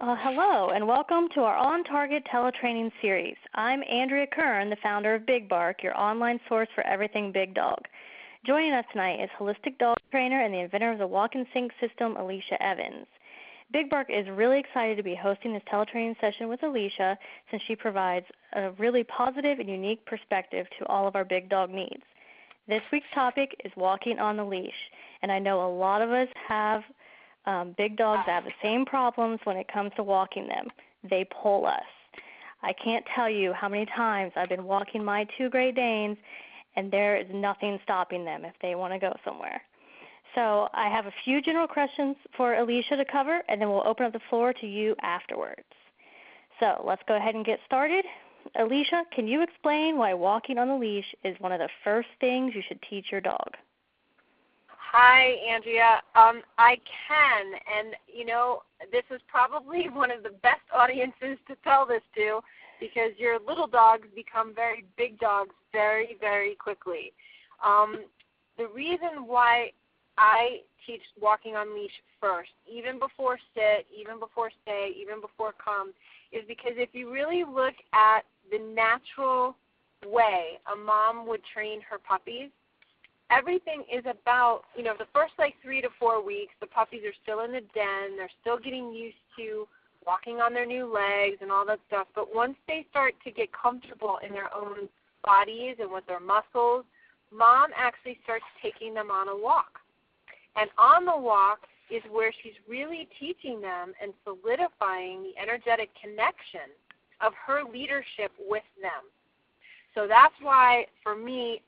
Hello, and welcome to our On Target teletraining series. I'm Andrea Kern, the founder of Big Bark, your online source for everything big dog. Joining us tonight is holistic dog trainer and the inventor of the walk and sync system, Alicia Evans. Big Bark is really excited to be hosting this teletraining session with Alicia since she provides a really positive and unique perspective to all of our big dog needs. This week's topic is walking on the leash, and I know a lot of us have big dogs that have the same problems when it comes to walking them. They pull us. I can't tell you how many times I've been walking my two Great Danes, and there is nothing stopping them if they want to go somewhere. So I have a few general questions for Alicia to cover, and then we'll open up the floor to you afterwards. So let's go ahead and get started. Alicia, can you explain why walking on the leash is one of the first things you should teach your dog? Hi, Andrea. I can, and this is probably one of the best audiences to tell this to because your little dogs become very big dogs very, very quickly. The reason why I teach walking on leash first, even before sit, even before stay, even before come, is because if you really look at the natural way a mom would train her puppies, everything is about, the first 3 to 4 weeks, the puppies are still in the den. They're still getting used to walking on their new legs and all that stuff. But once they start to get comfortable in their own bodies and with their muscles, mom actually starts taking them on a walk. And on the walk is where she's really teaching them and solidifying the energetic connection of her leadership with them. So that's why, for me,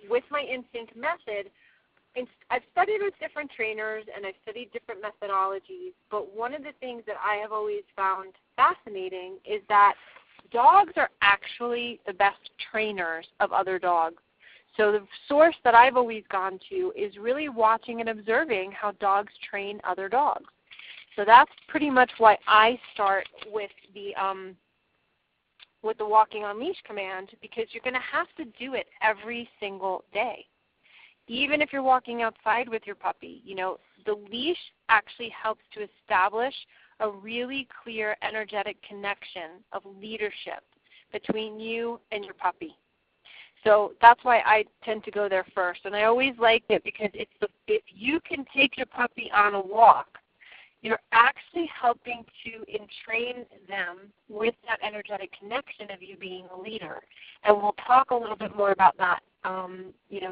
with my instinct method, I've studied with different trainers and I've studied different methodologies, but one of the things that I have always found fascinating is that dogs are actually the best trainers of other dogs. So the source that I've always gone to is really watching and observing how dogs train other dogs. So that's pretty much why I start with the walking on leash command, because you're going to have to do it every single day. Even if you're walking outside with your puppy, the leash actually helps to establish a really clear energetic connection of leadership between you and your puppy. So that's why I tend to go there first. And I always like it because if you can take your puppy on a walk, you're actually helping to entrain them with that energetic connection of you being a leader. And we'll talk a little bit more about that,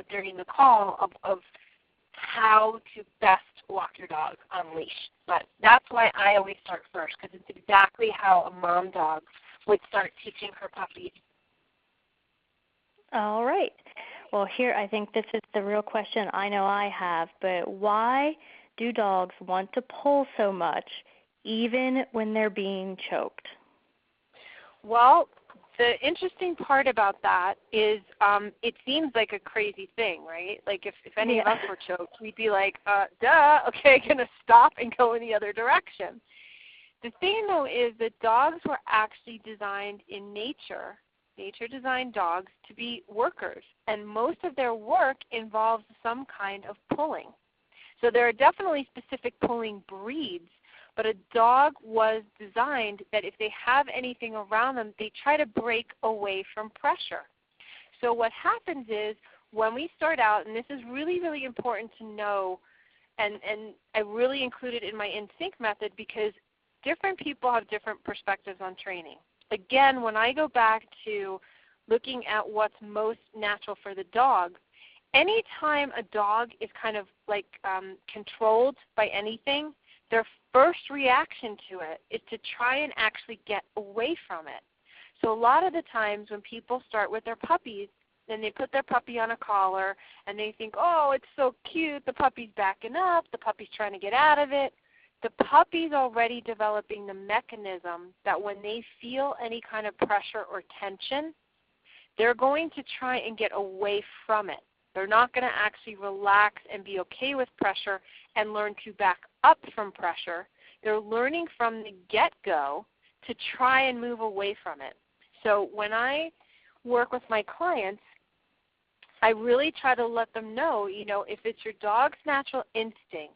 during the call of how to best walk your dog on leash. But that's why I always start first, because it's exactly how a mom dog would start teaching her puppy. All right. Well, here I think this is the real question I know I have, but why do dogs want to pull so much even when they're being choked? Well, the interesting part about that is it seems like a crazy thing, right? Like if any of us were choked, we'd be like, duh, okay, going to stop and go in the other direction. The thing, though, is that dogs were actually designed in nature designed dogs to be workers, and most of their work involves some kind of pulling. So there are definitely specific pulling breeds, but a dog was designed that if they have anything around them, they try to break away from pressure. So what happens is when we start out, and this is really, really important to know, and I really include it in my in-sync method because different people have different perspectives on training. Again, when I go back to looking at what's most natural for the dog, anytime a dog is kind of like controlled by anything, their first reaction to it is to try and actually get away from it. So a lot of the times when people start with their puppies, then they put their puppy on a collar and they think, oh, it's so cute, the puppy's backing up, the puppy's trying to get out of it. The puppy's already developing the mechanism that when they feel any kind of pressure or tension, they're going to try and get away from it. They're not going to actually relax and be okay with pressure and learn to back up from pressure. They're learning from the get-go to try and move away from it. So when I work with my clients, I really try to let them know, if it's your dog's natural instinct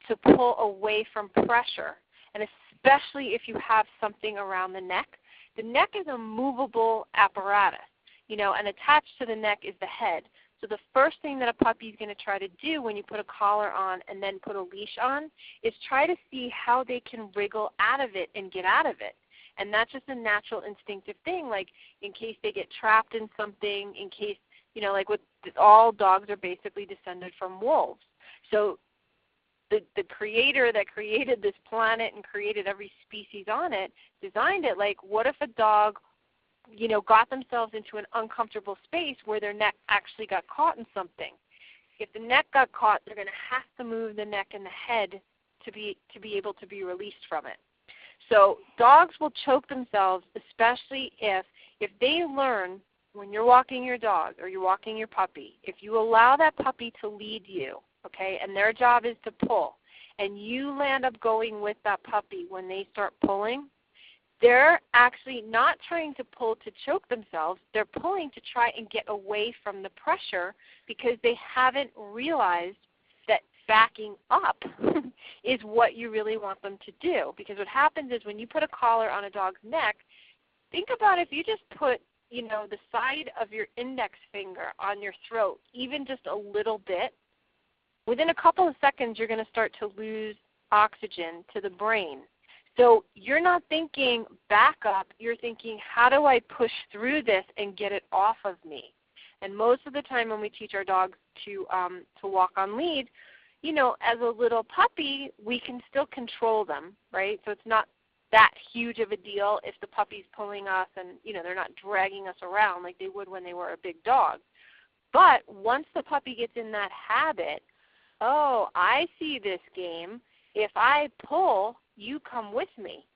to pull away from pressure, and especially if you have something around the neck. The neck is a movable apparatus, and attached to the neck is the head. So the first thing that a puppy is going to try to do when you put a collar on and then put a leash on is try to see how they can wriggle out of it and get out of it. And that's just a natural instinctive thing, like in case they get trapped in something, in case, like with all dogs are basically descended from wolves. So the creator that created this planet and created every species on it designed it like, what if a dog got themselves into an uncomfortable space where their neck actually got caught in something? If the neck got caught, they're going to have to move the neck and the head to be able to be released from it. So dogs will choke themselves, especially if they learn when you're walking your dog or you're walking your puppy, if you allow that puppy to lead you, okay, and their job is to pull, and you land up going with that puppy when they start pulling, they're actually not trying to pull to choke themselves. They're pulling to try and get away from the pressure because they haven't realized that backing up is what you really want them to do. Because what happens is when you put a collar on a dog's neck, think about if you just put, the side of your index finger on your throat, even just a little bit, within a couple of seconds you're going to start to lose oxygen to the brain. So you're not thinking back up, you're thinking, how do I push through this and get it off of me? And most of the time when we teach our dogs to walk on lead, as a little puppy, we can still control them, right? So it's not that huge of a deal if the puppy's pulling us and, they're not dragging us around like they would when they were a big dog. But once the puppy gets in that habit, oh, I see this game. If I pull, you come with me.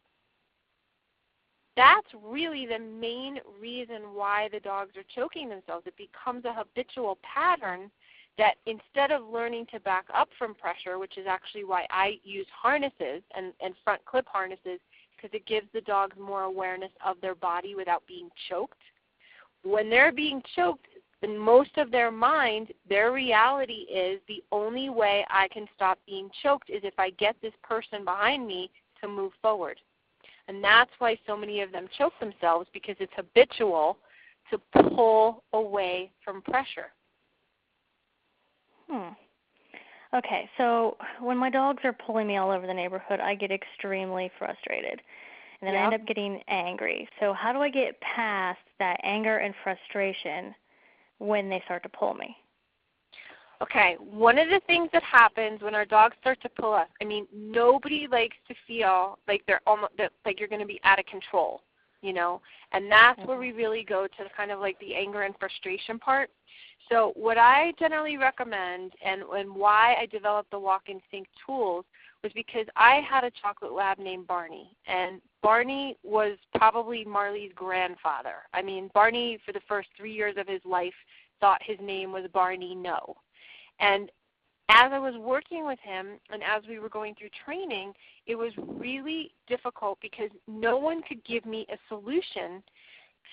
That's really the main reason why the dogs are choking themselves. It becomes a habitual pattern that instead of learning to back up from pressure, which is actually why I use harnesses and front clip harnesses, because it gives the dogs more awareness of their body without being choked. When they're being choked, in most of their mind, their reality is the only way I can stop being choked is if I get this person behind me to move forward. And that's why so many of them choke themselves, because it's habitual to pull away from pressure. Okay, so when my dogs are pulling me all over the neighborhood, I get extremely frustrated. And then I end up getting angry. So how do I get past that anger and frustration when they start to pull me? Okay, one of the things that happens when our dogs start to pull us, nobody likes to feel like like you're going to be out of control, and that's where we really go to kind of like the anger and frustration part. So what I generally recommend and why I developed the Walk in Sync tools was because I had a chocolate lab named Barney, and Barney was probably Marley's grandfather. Barney, for the first 3 years of his life, thought his name was Barney No. And as I was working with him and as we were going through training, it was really difficult because no one could give me a solution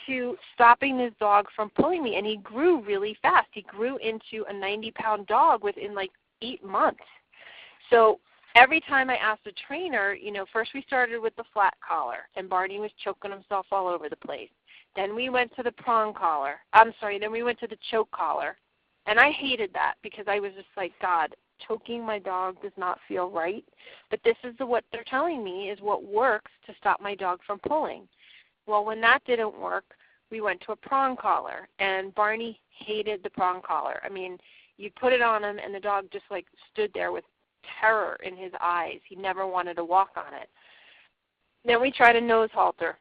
to stopping this dog from pulling me. And he grew really fast. He grew into a 90-pound dog within like 8 months. So every time I asked the trainer, first we started with the flat collar, and Barney was choking himself all over the place. Then we went to the then we went to the choke collar. And I hated that because I was just like, God, choking my dog does not feel right. But this is what they're telling me is what works to stop my dog from pulling. Well, when that didn't work, we went to a prong collar, and Barney hated the prong collar. You put it on him, and the dog just like stood there with terror in his eyes. He never wanted to walk on it. Then we tried a nose halter.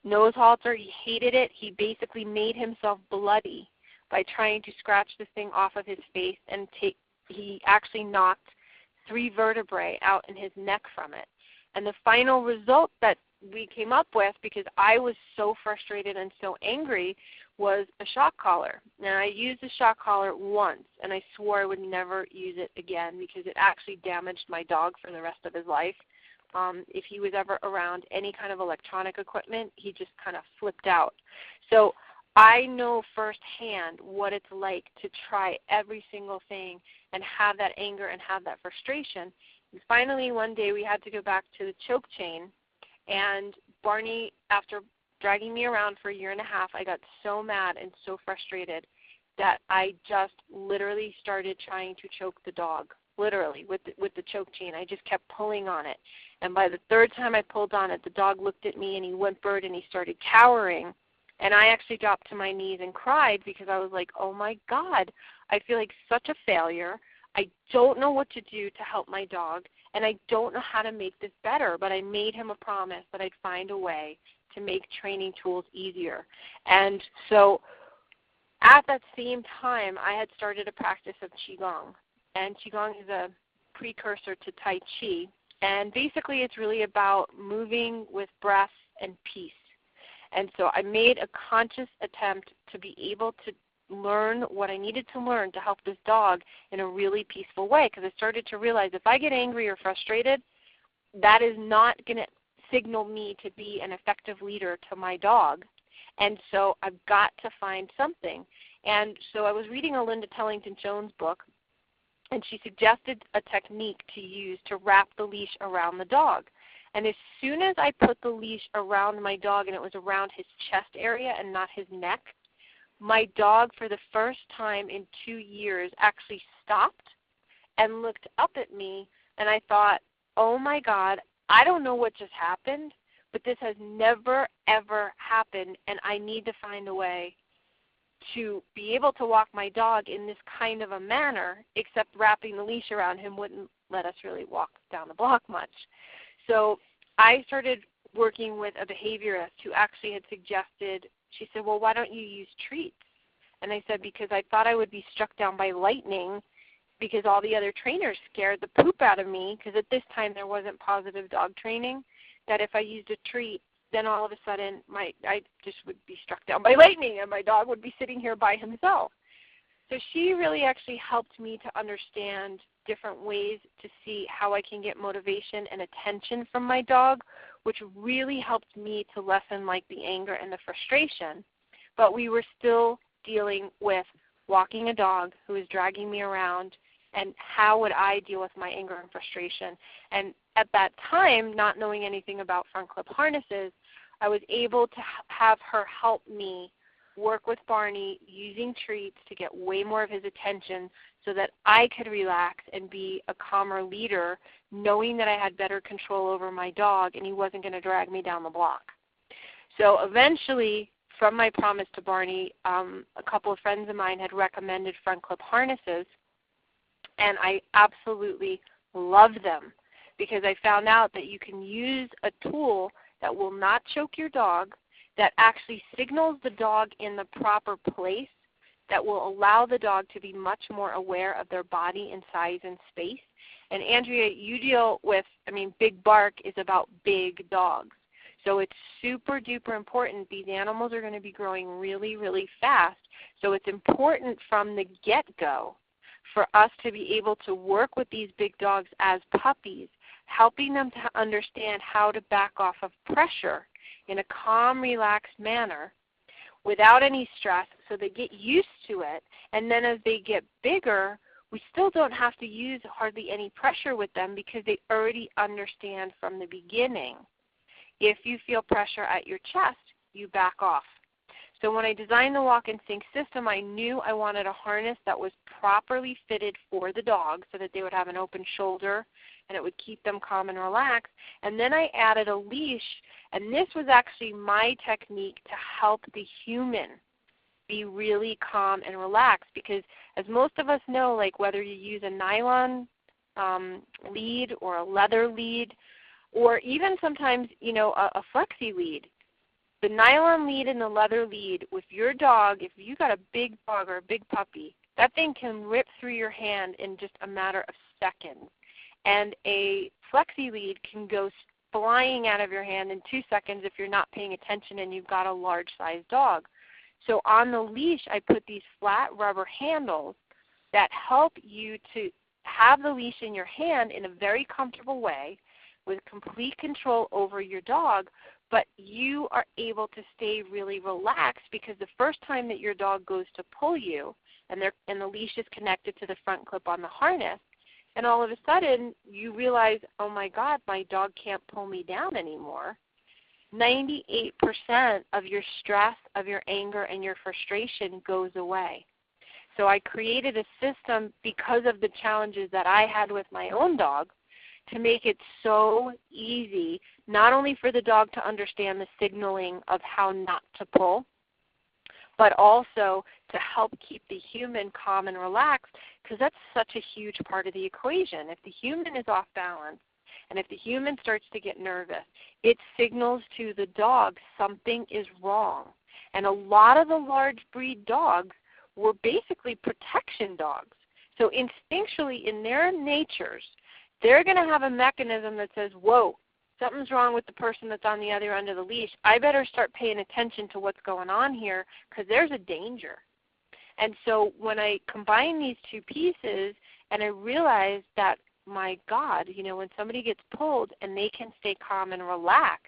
Nose halter, he hated it. He basically made himself bloody by trying to scratch this thing off of his face, and he actually knocked 3 vertebrae out in his neck from it. And the final result that we came up with, because I was so frustrated and so angry, was a shock collar. Now, I used a shock collar once, and I swore I would never use it again because it actually damaged my dog for the rest of his life. If he was ever around any kind of electronic equipment, he just kind of flipped out. So I know firsthand what it's like to try every single thing and have that anger and have that frustration. And finally, one day we had to go back to the choke chain, and Barney, after dragging me around for a year and a half, I got so mad and so frustrated that I just literally started trying to choke the dog, literally, with the choke chain. I just kept pulling on it. And by the third time I pulled on it, the dog looked at me and he whimpered and he started cowering. And I actually dropped to my knees and cried because I was like, oh, my God, I feel like such a failure. I don't know what to do to help my dog, and I don't know how to make this better. But I made him a promise that I'd find a way to make training tools easier. And so at that same time, I had started a practice of Qigong. And Qigong is a precursor to Tai Chi. And basically it's really about moving with breath and peace. And so I made a conscious attempt to be able to learn what I needed to learn to help this dog in a really peaceful way, because I started to realize if I get angry or frustrated, that is not going to signal me to be an effective leader to my dog. And so I've got to find something. And so I was reading a Linda Tellington-Jones book, and she suggested a technique to use to wrap the leash around the dog. And as soon as I put the leash around my dog, and it was around his chest area and not his neck, my dog for the first time in 2 years actually stopped and looked up at me, and I thought, oh my God, I don't know what just happened, but this has never, ever happened, and I need to find a way to be able to walk my dog in this kind of a manner, except wrapping the leash around him wouldn't let us really walk down the block much. So I started working with a behaviorist who actually had suggested, she said, well, why don't you use treats? And I said, because I thought I would be struck down by lightning because all the other trainers scared the poop out of me, because at this time there wasn't positive dog training, that if I used a treat, then all of a sudden I just would be struck down by lightning and my dog would be sitting here by himself. So she really actually helped me to understand different ways to see how I can get motivation and attention from my dog, which really helped me to lessen like the anger and the frustration. But we were still dealing with walking a dog who was dragging me around, and how would I deal with my anger and frustration. And at that time, not knowing anything about front clip harnesses, I was able to have her help me work with Barney using treats to get way more of his attention so that I could relax and be a calmer leader, knowing that I had better control over my dog and he wasn't going to drag me down the block. So eventually, from my promise to Barney, a couple of friends of mine had recommended front clip harnesses, and I absolutely loved them because I found out that you can use a tool that will not choke your dog, that actually signals the dog in the proper place, that will allow the dog to be much more aware of their body and size and space. And Andrea, you deal with, Big Bark is about big dogs. So it's super duper important. These animals are going to be growing really, really fast. So it's important from the get-go for us to be able to work with these big dogs as puppies, helping them to understand how to back off of pressure in a calm, relaxed manner without any stress, so they get used to it. And then as they get bigger, we still don't have to use hardly any pressure with them because they already understand from the beginning. If you feel pressure at your chest, you back off. So when I designed the Walk and Sync system, I knew I wanted a harness that was properly fitted for the dog so that they would have an open shoulder and it would keep them calm and relaxed. And then I added a leash, and this was actually my technique to help the human be really calm and relaxed, because as most of us know, like whether you use a nylon lead or a leather lead, or even sometimes, a flexi lead, the nylon lead and the leather lead, with your dog, if you got a big dog or a big puppy, that thing can rip through your hand in just a matter of seconds. And a flexi lead can go flying out of your hand in 2 seconds if you're not paying attention and you've got a large-sized dog. So on the leash, I put these flat rubber handles that help you to have the leash in your hand in a very comfortable way, with complete control over your dog, but you are able to stay really relaxed because the first time that your dog goes to pull you and the leash is connected to the front clip on the harness, and all of a sudden you realize, oh my God, my dog can't pull me down anymore, 98% of your stress, of your anger, and your frustration goes away. So I created a system because of the challenges that I had with my own dog to make it so easy, not only for the dog to understand the signaling of how not to pull, but also to help keep the human calm and relaxed, because that's such a huge part of the equation. If the human is off balance, and if the human starts to get nervous, it signals to the dog something is wrong. And a lot of the large breed dogs were basically protection dogs. So instinctually in their natures, they're going to have a mechanism that says, whoa, something's wrong with the person that's on the other end of the leash. I better start paying attention to what's going on here because there's a danger. And so when I combine these two pieces and I realized that, my God, when somebody gets pulled and they can stay calm and relaxed,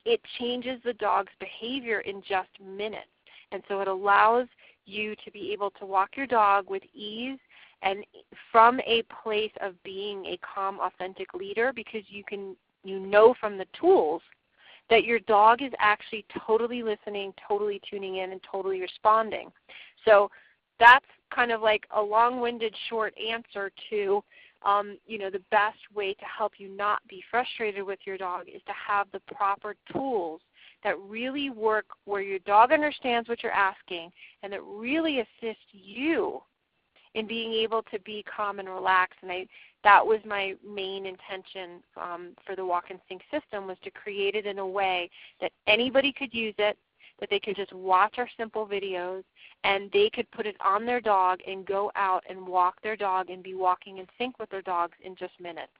it changes the dog's behavior in just minutes. And so it allows you to be able to walk your dog with ease and from a place of being a calm, authentic leader, because you know from the tools that your dog is actually totally listening, totally tuning in, and totally responding. So that's kind of like a long-winded short answer to the best way to help you not be frustrated with your dog is to have the proper tools that really work where your dog understands what you're asking and that really assist you in being able to be calm and relaxed. And that was my main intention for the Walk and Sync system, was to create it in a way that anybody could use it, that they could just watch our simple videos, and they could put it on their dog and go out and walk their dog and be walking in sync with their dogs in just minutes.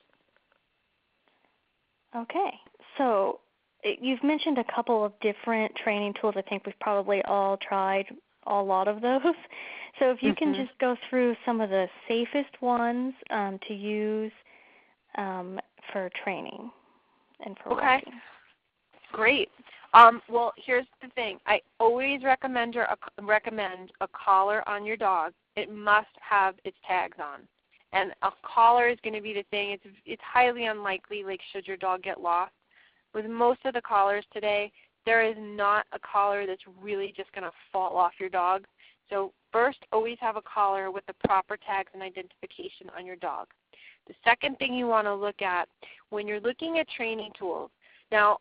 Okay. So you've mentioned a couple of different training tools. I think we've probably all tried a lot of those. So if you can just go through some of the safest ones to use for training and for walking. Great. Well, here's the thing. I always recommend a collar on your dog. It must have its tags on. And a collar is going to be the thing. It's highly unlikely, like, should your dog get lost. With most of the collars today, there is not a collar that's really just going to fall off your dog. So first, always have a collar with the proper tags and identification on your dog. The second thing you want to look at when you're looking at training tools, now,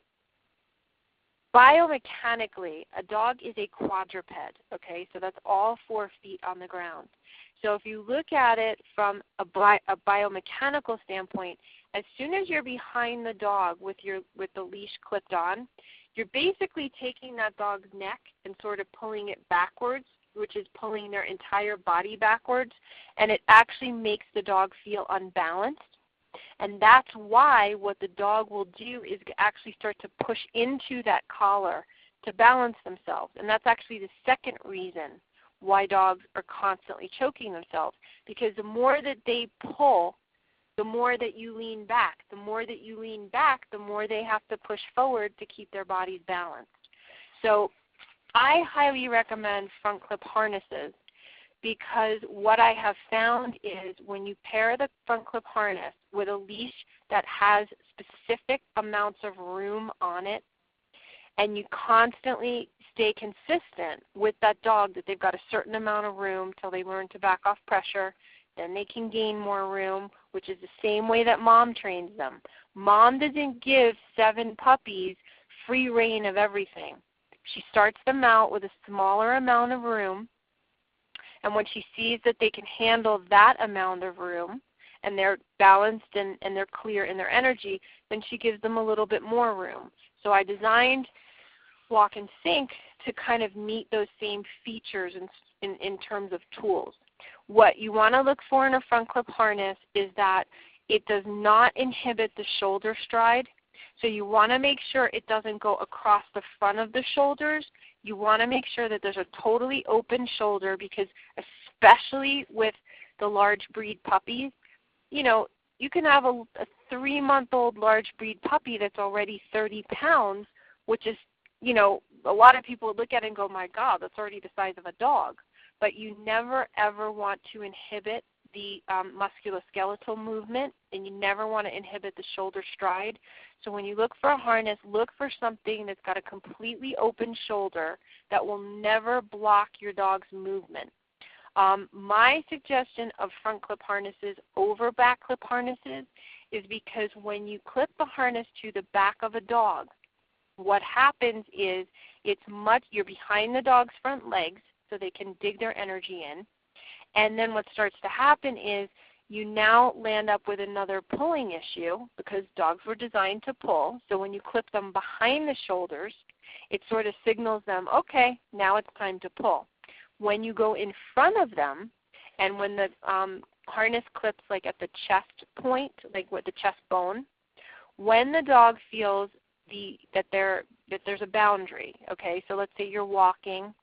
biomechanically, a dog is a quadruped, okay? So that's all 4 feet on the ground. So if you look at it from a biomechanical standpoint, as soon as you're behind the dog with the leash clipped on, you're basically taking that dog's neck and sort of pulling it backwards, which is pulling their entire body backwards, and it actually makes the dog feel unbalanced. And that's why what the dog will do is actually start to push into that collar to balance themselves. And that's actually the second reason why dogs are constantly choking themselves, because the more that they pull, the more that you lean back. The more that you lean back, the more they have to push forward to keep their bodies balanced. So I highly recommend front clip harnesses, because what I have found is when you pair the front clip harness with a leash that has specific amounts of room on it, and you constantly stay consistent with that dog that they've got a certain amount of room till they learn to back off pressure, then they can gain more room, which is the same way that mom trains them. Mom doesn't give 7 puppies free reign of everything. She starts them out with a smaller amount of room, and when she sees that they can handle that amount of room and they're balanced and they're clear in their energy, then she gives them a little bit more room. So I designed Walk and Sync to kind of meet those same features in terms of tools. What you want to look for in a front clip harness is that it does not inhibit the shoulder stride. So you want to make sure it doesn't go across the front of the shoulders. You want to make sure that there's a totally open shoulder, because especially with the large breed puppies, you can have a 3-month-old large breed puppy that's already 30 pounds, which is, you know, a lot of people look at it and go, my God, that's already the size of a dog. But you never, ever want to inhibit the musculoskeletal movement, and you never want to inhibit the shoulder stride. So when you look for a harness, look for something that's got a completely open shoulder that will never block your dog's movement. My suggestion of front clip harnesses over back clip harnesses is because when you clip the harness to the back of a dog, what happens is you're behind the dog's front legs so they can dig their energy in. And then what starts to happen is you now land up with another pulling issue because dogs were designed to pull. So when you clip them behind the shoulders, it sort of signals them, okay, now it's time to pull. When you go in front of them, and when the harness clips like at the chest point, like with the chest bone, when the dog feels that there's a boundary, okay, so let's say you're walking,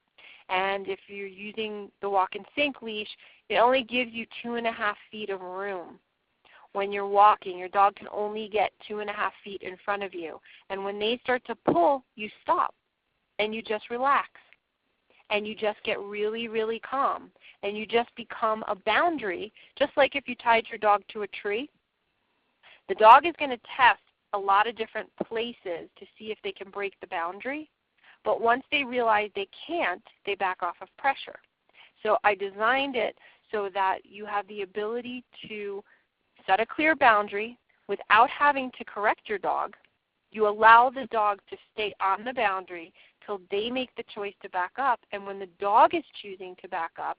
and if you're using the walk and sync leash, it only gives you 2.5 feet of room. When you're walking, your dog can only get 2.5 feet in front of you. And when they start to pull, you stop and you just relax. And you just get really, really calm. And you just become a boundary, just like if you tied your dog to a tree. The dog is going to test a lot of different places to see if they can break the boundary. But once they realize they can't, they back off of pressure. So I designed it so that you have the ability to set a clear boundary without having to correct your dog. You allow the dog to stay on the boundary till they make the choice to back up. And when the dog is choosing to back up,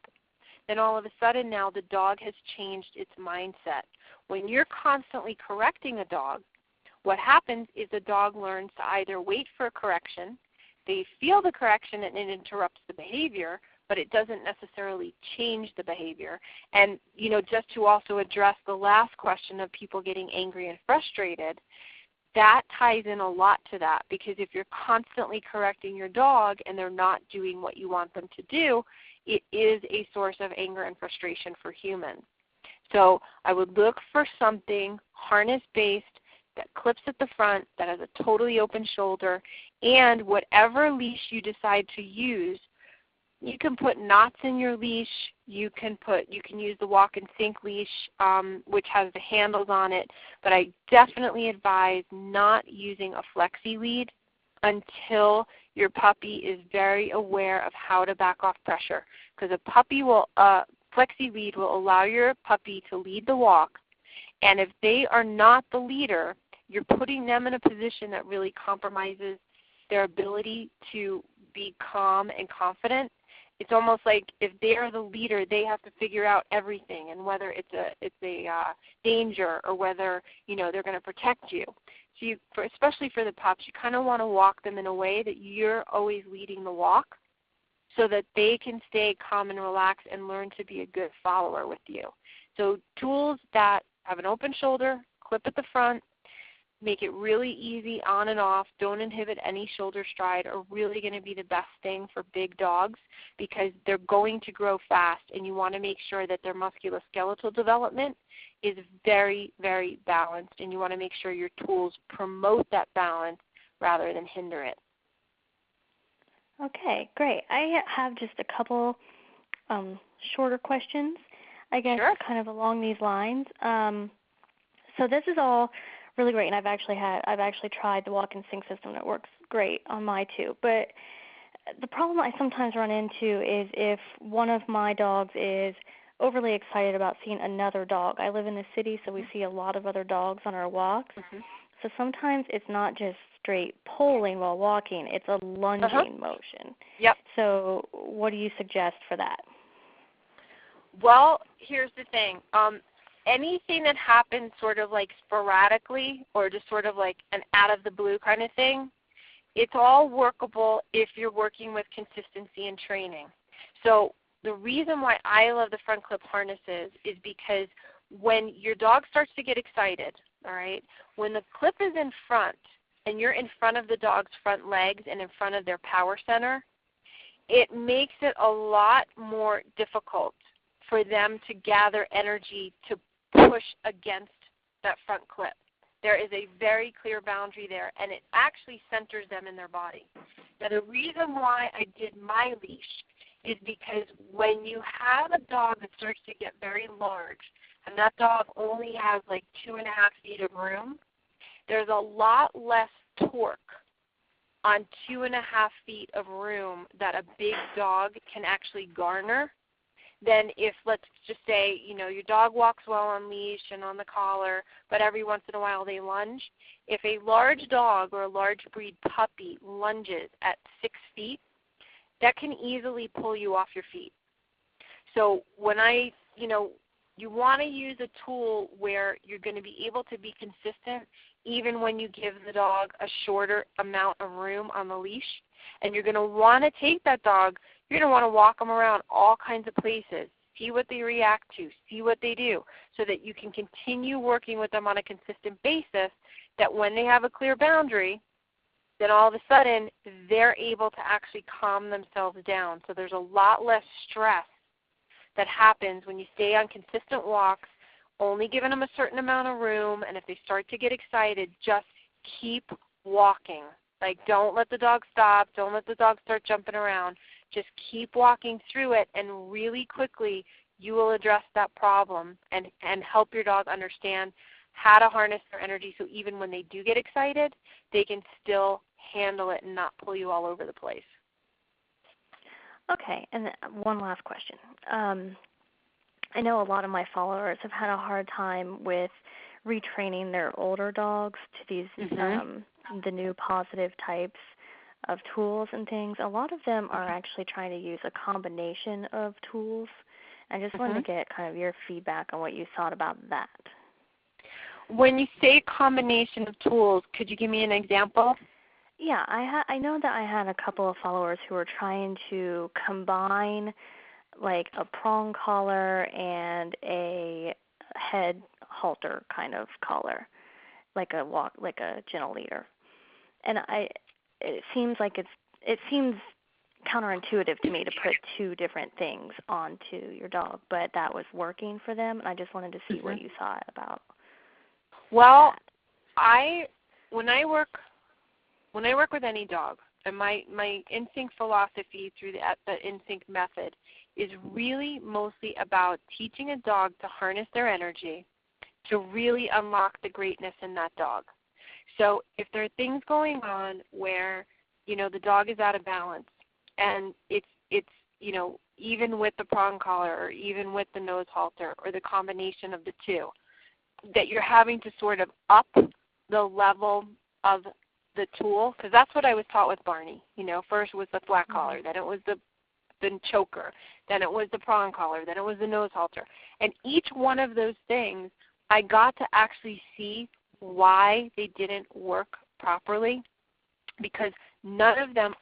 then all of a sudden now the dog has changed its mindset. When you're constantly correcting a dog, what happens is the dog learns to either wait for a correction, they feel the correction and it interrupts the behavior, but it doesn't necessarily change the behavior. And, you know, just to also address the last question of people getting angry and frustrated, that ties in a lot to that, because if you're constantly correcting your dog and they're not doing what you want them to do, it is a source of anger and frustration for humans. So I would look for something harness-based that clips at the front, that has a totally open shoulder, and whatever leash you decide to use, you can put knots in your leash. You can use the walk and sync leash, which has the handles on it. But I definitely advise not using a flexi lead until your puppy is very aware of how to back off pressure. Because flexi lead will allow your puppy to lead the walk, and if they are not the leader, you're putting them in a position that really compromises their ability to be calm and confident. It's almost like if they're the leader, they have to figure out everything, and whether it's a danger or whether they're going to protect you. So especially for the pups, you kind of want to walk them in a way that you're always leading the walk, so that they can stay calm and relaxed and learn to be a good follower with you. So tools that have an open shoulder, clip at the front, make it really easy on and off, don't inhibit any shoulder stride, are really going to be the best thing for big dogs, because they're going to grow fast, and you want to make sure that their musculoskeletal development is very, very balanced, and you want to make sure your tools promote that balance rather than hinder it. Okay, great. I have just a couple shorter questions, I guess, Sure. kind of along these lines. So this is all really great, and I've actually tried the walk and sync system. That works great on my two. But the problem I sometimes run into is if one of my dogs is overly excited about seeing another dog. I live in the city, so we see a lot of other dogs on our walks. Mm-hmm. So sometimes it's not just straight pulling while walking, it's a lunging motion. Yep. So what do you suggest for that? Well, here's the thing. Anything that happens sort of like sporadically or just sort of like an out-of-the-blue kind of thing, it's all workable if you're working with consistency and training. So the reason why I love the front clip harnesses is because when your dog starts to get excited, all right, when the clip is in front and you're in front of the dog's front legs and in front of their power center, it makes it a lot more difficult for them to gather energy to push against that front clip. There is a very clear boundary there, and it actually centers them in their body. Now, the reason why I did my leash is because when you have a dog that starts to get very large, and that dog only has like 2.5 feet of room, there's a lot less torque on 2.5 feet of room that a big dog can actually garner than if, let's just say, your dog walks well on leash and on the collar, but every once in a while they lunge. If a large dog or a large breed puppy lunges at 6 feet, that can easily pull you off your feet. So when you want to use a tool where you're going to be able to be consistent even when you give the dog a shorter amount of room on the leash. And you're going to want to take that dog, you're going to want to walk them around all kinds of places, see what they react to, see what they do, so that you can continue working with them on a consistent basis, that when they have a clear boundary, then all of a sudden they're able to actually calm themselves down. So there's a lot less stress that happens when you stay on consistent walks, only giving them a certain amount of room, and if they start to get excited, just keep walking. Like, don't let the dog stop. Don't let the dog start jumping around. Just keep walking through it, and really quickly you will address that problem and help your dog understand how to harness their energy, so even when they do get excited, they can still handle it and not pull you all over the place. Okay, and one last question. I know a lot of my followers have had a hard time with retraining their older dogs to these the new positive types of tools and things. A lot of them are actually trying to use a combination of tools. I just wanted to get kind of your feedback on what you thought about that. When you say combination of tools, could you give me an example? Yeah, I know that I had a couple of followers who were trying to combine like a prong collar and a head halter kind of collar, like a gentle leader. And it seems counterintuitive to me to put two different things onto your dog, but that was working for them, and I just wanted to see what you thought about. Well, when I work with any dog, and my instinct philosophy through the instinct method is really mostly about teaching a dog to harness their energy to really unlock the greatness in that dog. So if there are things going on where, the dog is out of balance, and it's even with the prong collar or even with the nose halter or the combination of the two, that you're having to sort of up the level of the tool, because that's what I was taught with Barney. First was the flat collar, then it was the choker, then it was the prong collar, then it was the nose halter. And each one of those things, I got to actually see why they didn't work properly, because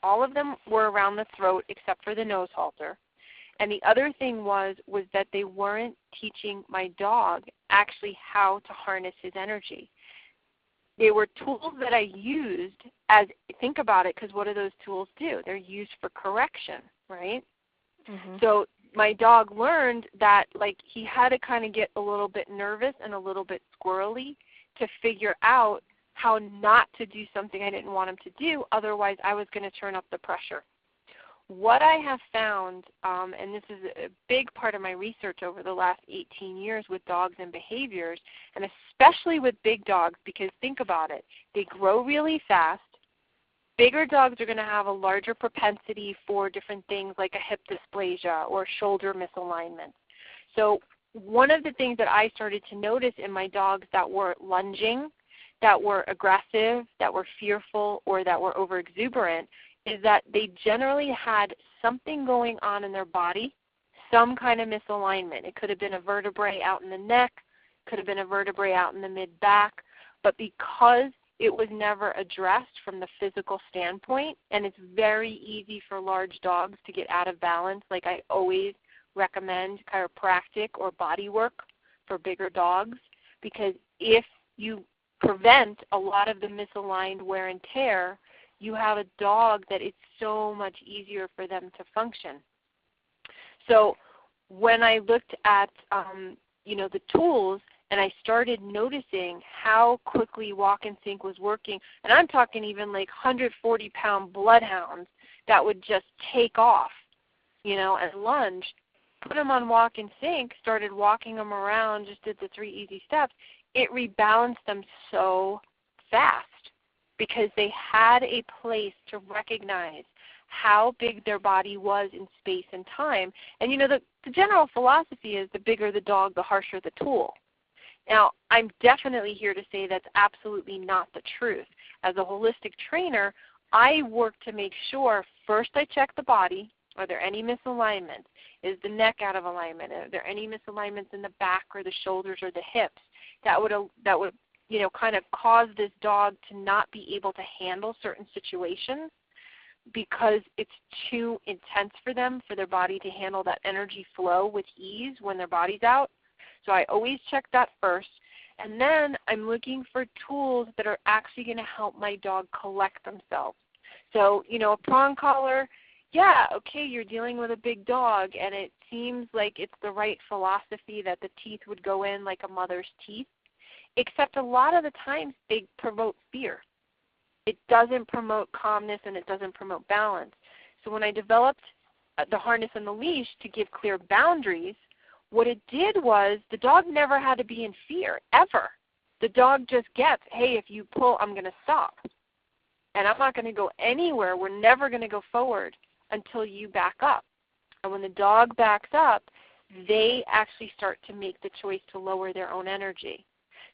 all of them were around the throat except for the nose halter. And the other thing was that they weren't teaching my dog actually how to harness his energy. They were tools that I used think about it, because what do those tools do? They're used for correction, right? So my dog learned that, he had to kind of get a little bit nervous and a little bit squirrely to figure out how not to do something I didn't want him to do, otherwise I was going to turn up the pressure. What I have found, and this is a big part of my research over the last 18 years with dogs and behaviors, and especially with big dogs, because think about it, they grow really fast. Bigger dogs are going to have a larger propensity for different things like a hip dysplasia or shoulder misalignment. So one of the things that I started to notice in my dogs that were lunging, that were aggressive, that were fearful, or that were overexuberant, is that they generally had something going on in their body, some kind of misalignment. It could have been a vertebrae out in the neck, could have been a vertebrae out in the mid-back, but because it was never addressed from the physical standpoint, and it's very easy for large dogs to get out of balance, like I always recommend chiropractic or body work for bigger dogs, because if you prevent a lot of the misaligned wear and tear, you have a dog that it's so much easier for them to function. So when I looked at, the tools, And I started noticing how quickly Walk in Sync was working. And I'm talking even like 140-pound bloodhounds that would just take off, and lunge. Put them on Walk in Sync, started walking them around, just did the 3 easy steps. It rebalanced them so fast because they had a place to recognize how big their body was in space and time. And the general philosophy is the bigger the dog, the harsher the tool. Now, I'm definitely here to say that's absolutely not the truth. As a holistic trainer, I work to make sure first I check the body. Are there any misalignments? Is the neck out of alignment? Are there any misalignments in the back or the shoulders or the hips that would kind of cause this dog to not be able to handle certain situations because it's too intense for them, for their body to handle that energy flow with ease when their body's out? So I always check that first. And then I'm looking for tools that are actually going to help my dog collect themselves. So, a prong collar, yeah, okay, you're dealing with a big dog, and it seems like it's the right philosophy that the teeth would go in like a mother's teeth, except a lot of the times they promote fear. It doesn't promote calmness, and it doesn't promote balance. So when I developed the harness and the leash to give clear boundaries, what it did was the dog never had to be in fear, ever. The dog just gets, hey, if you pull, I'm going to stop. And I'm not going to go anywhere. We're never going to go forward until you back up. And when the dog backs up, they actually start to make the choice to lower their own energy.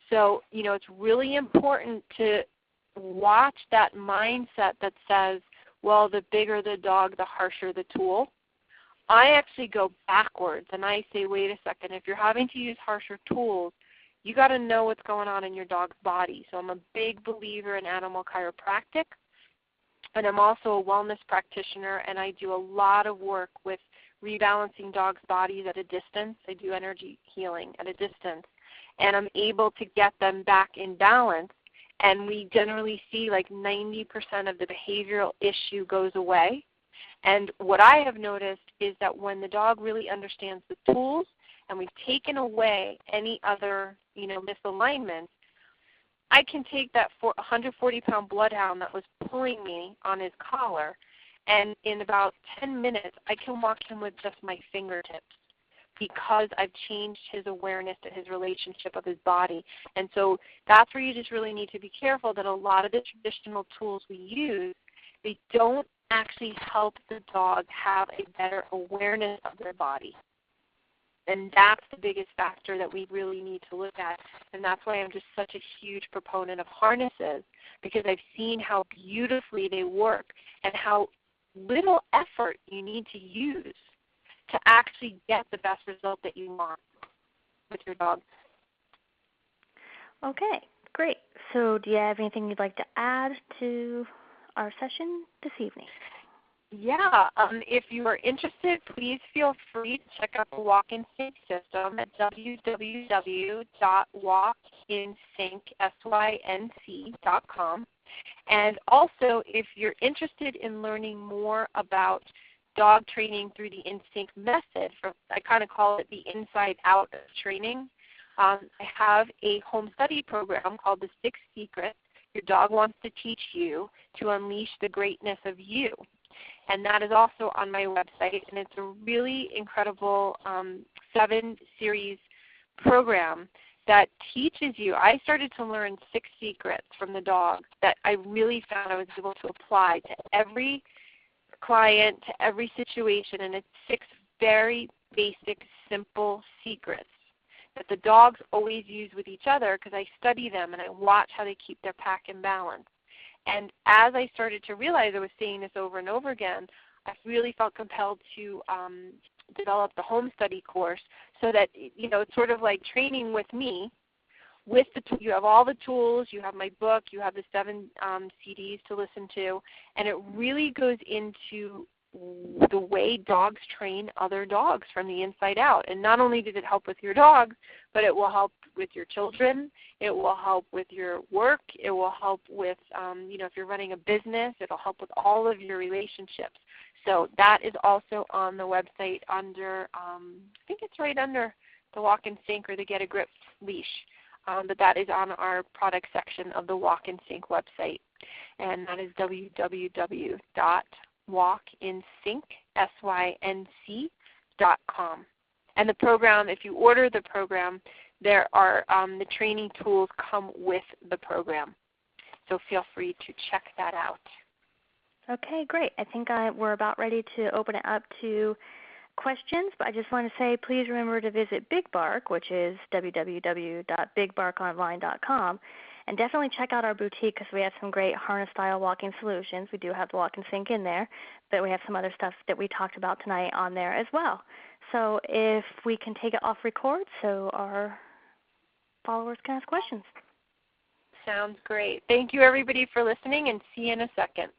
So, it's really important to watch that mindset that says, well, the bigger the dog, the harsher the tool. I actually go backwards, and I say, wait a second, if you're having to use harsher tools, you got to know what's going on in your dog's body. So I'm a big believer in animal chiropractic, and I'm also a wellness practitioner, and I do a lot of work with rebalancing dogs' bodies at a distance. I do energy healing at a distance, and I'm able to get them back in balance, and we generally see like 90% of the behavioral issue goes away. And what I have noticed is that when the dog really understands the tools and we've taken away any other, misalignment, I can take that 140-pound bloodhound that was pulling me on his collar, and in about 10 minutes I can walk him with just my fingertips because I've changed his awareness to his relationship of his body. And so that's where you just really need to be careful that a lot of the traditional tools we use, they don't actually help the dog have a better awareness of their body. And that's the biggest factor that we really need to look at. And that's why I'm just such a huge proponent of harnesses, because I've seen how beautifully they work and how little effort you need to use to actually get the best result that you want with your dog. Okay, great. So do you have anything you'd like to add to our session this evening? Yeah, if you are interested, please feel free to check out the Walk in Sync system at www.walkinsync.com. And also, if you're interested in learning more about dog training through the InSync method, I kind of call it the inside out of training, I have a home study program called The 6 Secrets Your Dog Wants to Teach You to Unleash the Greatness of You. And that is also on my website, and it's a really incredible 7-series program that teaches you. I started to learn 6 secrets from the dog that I really found I was able to apply to every client, to every situation, and it's 6 very basic, simple secrets that the dogs always use with each other because I study them and I watch how they keep their pack in balance. And as I started to realize I was saying this over and over again, I really felt compelled to develop the home study course so that, it's sort of like training with me. You have all the tools, you have my book, you have the 7 CDs to listen to, and it really goes into the way dogs train other dogs from the inside out. And not only does it help with your dog, but it will help with your children. It will help with your work. It will help with, if you're running a business, it will help with all of your relationships. So that is also on the website under, I think it's right under Walk and Sync or the Get a Grip leash. But that is on our product section of the Walk and Sync website. And that is www.walkinsync.com. And the program, if you order the program, there are the training tools come with the program. So feel free to check that out. Okay, great. I think we're about ready to open it up to questions, but I just want to say please remember to visit Big Bark, which is www.bigbarkonline.com, and definitely check out our boutique because we have some great harness-style walking solutions. We do have the Walk and Sync in there, but we have some other stuff that we talked about tonight on there as well. So if we can take it off record so our followers can ask questions. Sounds great. Thank you, everybody, for listening, and see you in a second.